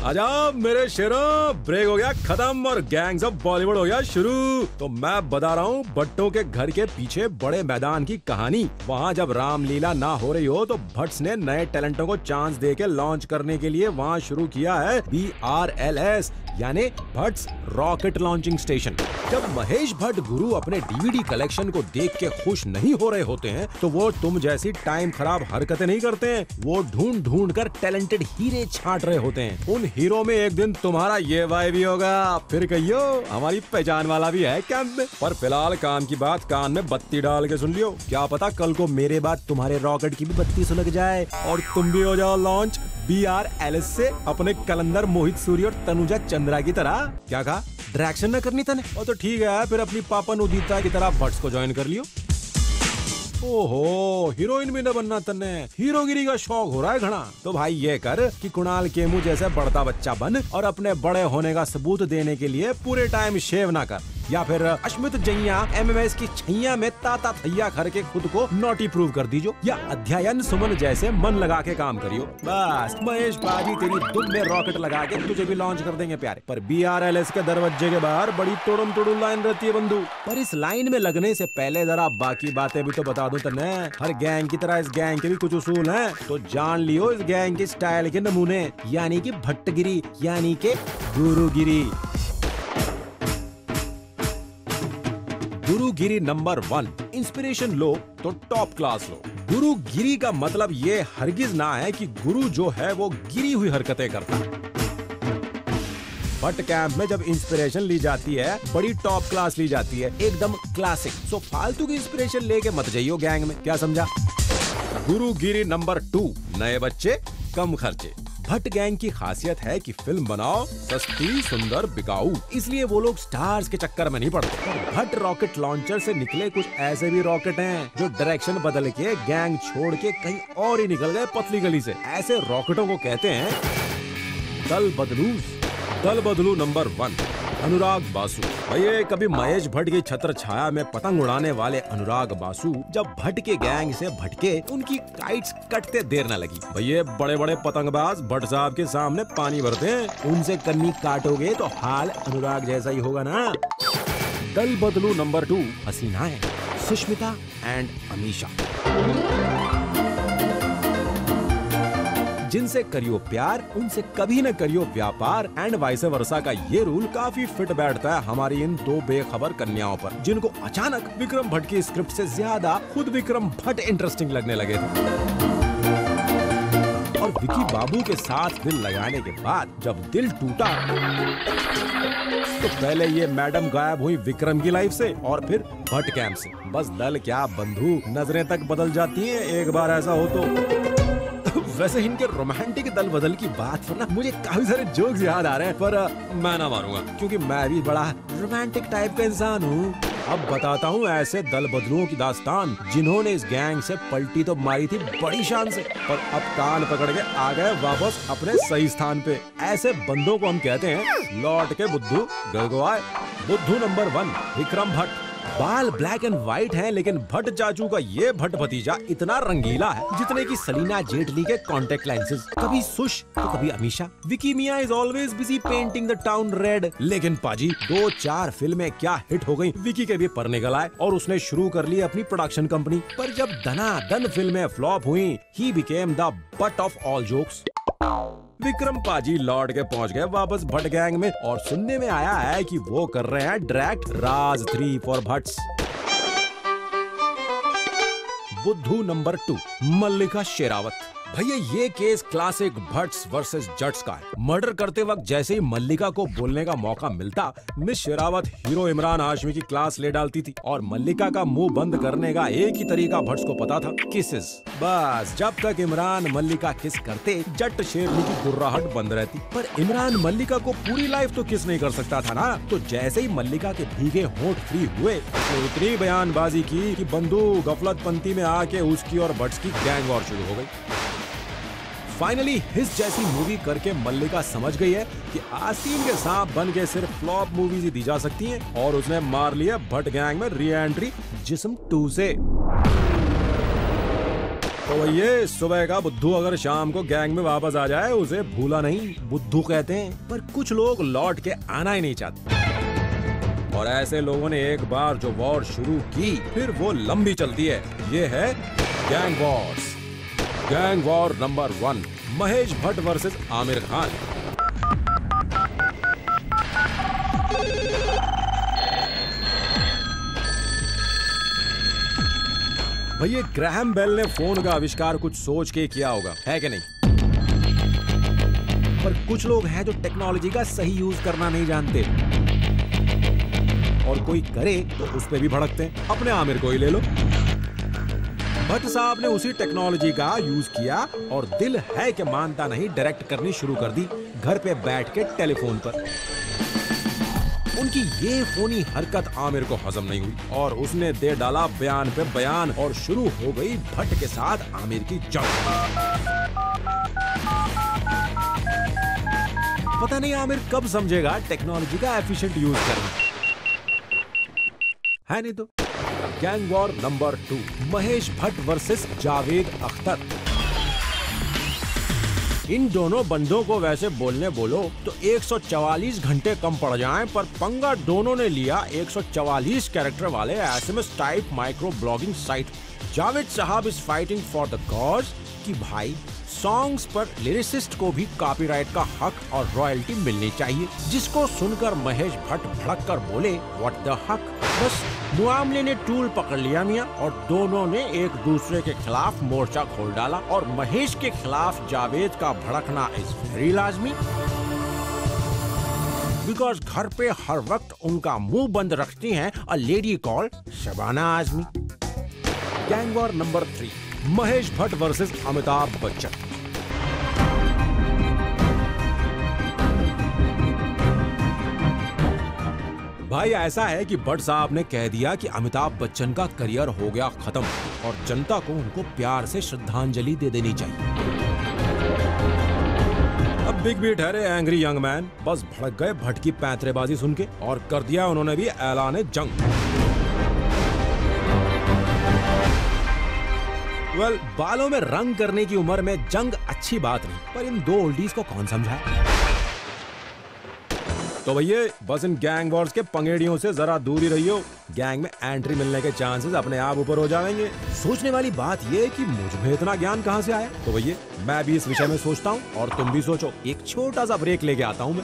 आजा मेरे शेरों, ब्रेक हो गया खत्म और गैंग्स ऑफ बॉलीवुड हो गया शुरू। तो मैं बता रहा हूँ भट्टों के घर के पीछे बड़े मैदान की कहानी। वहाँ जब रामलीला ना हो रही हो तो भट्ट्स ने नए टैलेंटों को चांस दे के लॉन्च करने के लिए वहाँ शुरू किया है BRLS यानी भट्ट्स रॉकेट लॉन्चिंग स्टेशन। जब महेश भट्ट गुरु अपने DVD कलेक्शन को देख के खुश नहीं हो रहे होते हैं तो वो तुम जैसी टाइम खराब हरकतें नहीं करते हैं, वो ढूंढ ढूंढ कर टैलेंटेड हीरे छांट रहे होते हैं। उन हीरो में एक दिन तुम्हारा ये भाई भी होगा, फिर कहियो हमारी पहचान वाला भी है कैंप में। पर फिलहाल काम की बात कान में बत्ती डाल के सुन लियो, क्या पता कल को मेरे बाद तुम्हारे रॉकेट की भी बत्ती सुलग जाए और तुम भी हो जाओ लॉन्च BRLS से अपने कलंदर मोहित सूरी और तनुजा चंद्रा की तरह। क्या कहा, डायरेक्शन न करनी तने? और तो ठीक है, फिर अपनी पापन उदिता की तरह भट्ट्स को ज्वाइन कर लियो। ओहो, हीरोइन भी न बनना तन्ने, हीरोगिरी का शौक हो रहा है घना। तो भाई ये कर कि कुणाल केमू जैसे बढ़ता बच्चा बन और अपने बड़े होने का सबूत देने के लिए पूरे टाइम शेव ना कर, या फिर अश्मित जैया MMS की छैया में ताता थैया खर के खुद को नॉटी प्रूव कर दीजो, या अध्ययन सुमन जैसे मन लगा के काम करियो। बस महेश बाजी तेरी दुम में रॉकेट लगा के तुझे भी लॉन्च कर देंगे प्यारे। पर BRLS के दरवाजे के बाहर बड़ी तोड़म तोड़ू लाइन रहती है बंधु। पर इस लाइन में लगने से पहले जरा बाकी बातें भी तो बता दूं तन्ने। हर गैंग की तरह इस गैंग के भी कुछ उसूल हैं, तो जान लियो इस गैंग के स्टाइल के नमूने, यानी कि भट्टगिरी यानी के गुरुगिरी। गुरुगिरी नंबर 1, इंस्पिरेशन लो तो टॉप क्लास लो। गुरुगिरी का मतलब ये हरगिज ना है कि गुरु जो है वो गिरी हुई हरकतें करता। भट्ट कैंप में जब इंस्पिरेशन ली जाती है बड़ी टॉप क्लास ली जाती है, एकदम क्लासिक। सो फालतू की इंस्पिरेशन लेके मत जाइयो गैंग में, क्या समझा? गुरुगिरी नंबर 2, नए बच्चे कम खर्चे। भट्ट गैंग की खासियत है कि फिल्म बनाओ सस्ती सुंदर बिकाऊ, इसलिए वो लोग स्टार्स के चक्कर में नहीं पड़ते। भट्ट रॉकेट लॉन्चर से निकले कुछ ऐसे भी रॉकेट हैं जो डायरेक्शन बदल के गैंग छोड़ के कहीं और ही निकल गए पतली गली से। ऐसे रॉकेटों को कहते हैं दल बदलू। दल बदलू नंबर 1, अनुराग बासु। भैया कभी महेश भट्ट की छत्र छाया में पतंग उड़ाने वाले अनुराग बासु जब भट्ट के गैंग से भटके, उनकी काइट्स कटते देर न लगी। भैया बड़े बड़े पतंगबाज भट्ट साहब के सामने पानी भरते हैं, उनसे कन्नी काटोगे तो हाल अनुराग जैसा ही होगा ना। दल बदलू नंबर 2, हसीनाएं सुष्मिता एंड अमीषा। जिनसे करियो प्यार उनसे कभी न करियो व्यापार एंड वाइस वर्सा का ये रूल काफी फिट बैठता है हमारी इन 2 बेखबर कन्याओं पर, जिनको अचानक विक्रम भट्ट की स्क्रिप्ट से ज्यादा खुद विक्रम भट्ट इंटरेस्टिंग लगने लगे थे। और विकी बाबू के साथ दिल लगाने के बाद जब दिल टूटा तो पहले ये मैडम गायब हुई विक्रम की लाइफ से और फिर भट्ट कैंप से। बस दल क्या बंधु, नजरें तक बदल जाती हैं एक बार ऐसा हो तो। वैसे इनके रोमांटिक दल बदल की बात पर ना मुझे काफी सारे जोक्स याद आ रहे हैं, पर मैं ना मारूंगा क्योंकि मैं भी बड़ा रोमांटिक टाइप का इंसान हूँ। अब बताता हूँ ऐसे दल बदलुओं की दास्तान जिन्होंने इस गैंग से पलटी तो मारी थी बड़ी शान से, पर अब कान पकड़ के आ गए वापस अपने सही स्थान पे। ऐसे बंदों को हम कहते हैं लौट के बुद्धू गड़गड़ाए। बुद्धू नंबर 1, विक्रम भट्ट। बाल ब्लैक एंड व्हाइट हैं, लेकिन भट्ट चाचू का ये भट्ट भतीजा इतना रंगीला है जितने की सलीना जेटली के कॉन्टेक्ट लेंसेज। कभी सुश तो कभी अमीषा। विकी मिया is always busy painting the town red. लेकिन पाजी 2-4 फिल्में क्या हिट हो गई, विकी के भी पर निकल आए और उसने शुरू कर ली अपनी प्रोडक्शन कंपनी। पर जब दनादन फिल्में फ्लॉप हुई, he became the but of all jokes. Vikram पाजी लौट के पहुंच गए वापस भट्ट गैंग में और सुनने में आया है कि वो कर रहे हैं डायरेक्ट राज 3 फॉर भट्ट्स। बुद्धू नंबर 2, मल्लिका शेरावत। भैया ये केस क्लासिक भट्ट्स वर्सेस जट्स का है। मर्डर करते वक्त जैसे ही मल्लिका को बोलने का मौका मिलता, मिस शेरावत हीरो इमरान हाशमी की क्लास ले डालती थी और मल्लिका का मुंह बंद करने का एक ही तरीका भट्ट्स को पता था, किसेस। बस जब तक इमरान मल्लिका किस करते, जट शेरनी की गुर्राहट बंद रहती। पर इमरान मल्लिका को पूरी लाइफ तो किस नहीं कर सकता था ना, तो जैसे ही मल्लिका के भीगे होंठ फ्री हुए, उसने इतनी बयानबाजी की कि बंदूक गफलतपंती में आके उसकी और भट्ट्स की गैंग वॉर शुरू हो गई। फाइनली हिस जैसी मूवी करके मल्लिका समझ गई है कि आस्तीन के सांप बन के सिर्फ फ्लॉप मूवीज ही दी जा सकती हैं, और उसने मार लिया भट्ट गैंग में री एंट्री जिस्म 2 से। तो ये सुबह का बुद्धू अगर शाम को गैंग में वापस आ जाए उसे भूला नहीं बुद्धू कहते हैं। पर कुछ लोग लौट के आना ही नहीं चाहते और ऐसे लोगों ने एक बार जो वॉर शुरू की फिर वो लंबी चलती है। ये है gang Wars. Gang war number 1, Mahesh Bhatt versus Aamir Khan. भैया ग्राहम बेल ने फोन का आविष्कार कुछ सोच के किया होगा, है कि नहीं? पर कुछ लोग हैं जो टेक्नोलॉजी का सही यूज करना नहीं जानते और कोई करे तो उस पे भी भड़कते हैं। अपने आमिर को ही ले लो। भट्ट साहब ने उसी टेक्नोलॉजी का यूज किया और दिल है कि मानता नहीं डायरेक्ट करनी शुरू कर दी घर पे बैठ के टेलीफोन पर। उनकी ये फोनी हरकत आमिर को हजम नहीं हुई और उसने दे डाला बयान पे बयान और शुरू हो गई भट्ट के साथ आमिर की जंग। पता नहीं आमिर कब समझेगा टेक्नोलॉजी का एफिशिएंट यूज करना, है नहीं तो। Gang war number 2, Mahesh Bhatt versus Javed Akhtar. इन दोनों बंदों को वैसे बोलने बोलो तो 144 घंटे कम पड़ जाएं, पर पंगा दोनों ने लिया 144 कैरेक्टर वाले SMS type micro blogging site. Javed साहब is fighting for the cause कि भाई सॉन्ग्स पर लिरिसिस्ट को भी कॉपीराइट का हक और रॉयल्टी मिलनी चाहिए, जिसको सुनकर महेश भट्ट भड़क कर बोले व्हाट द हक। बस मुआमले ने टूल पकड़ लिया मियां और दोनों ने एक दूसरे के खिलाफ मोर्चा खोल डाला और महेश के खिलाफ जावेद का भड़कना इज वेरी लाजमी, बिकॉज घर पे हर वक्त उनका मुंह बंद रखती हैं a lady call Shabana Azmi. Gang war number 3, Mahesh Bhatt versus Amitabh Bachchan. भाई ऐसा है कि भट्ट साहब ने कह दिया कि अमिताभ बच्चन का करियर हो गया खत्म और जनता को उनको प्यार से श्रद्धांजलि दे देनी चाहिए। अब बिग बी ठहरे एंग्री यंग मैन, बस भड़क गए भट्ट की पैंतरेबाजी सुन के और कर दिया उन्होंने भी ऐलान जंग। बालों में रंग करने की उम्र में जंग अच्छी बात नहीं, पर इन दो ओल्डीज को कौन समझाए। तो भैया बस इन गैंग वॉर्स के पंगेड़ियों से जरा दूर ही रहियो, गैंग में एंट्री मिलने के चांसेस अपने आप ऊपर हो जाएंगे। सोचने वाली बात ये है कि मुझ में इतना ज्ञान कहाँ से आया। तो भैया मैं भी इस विषय में सोचता हूँ और तुम भी सोचो। एक छोटा सा ब्रेक लेके आता हूँ मैं।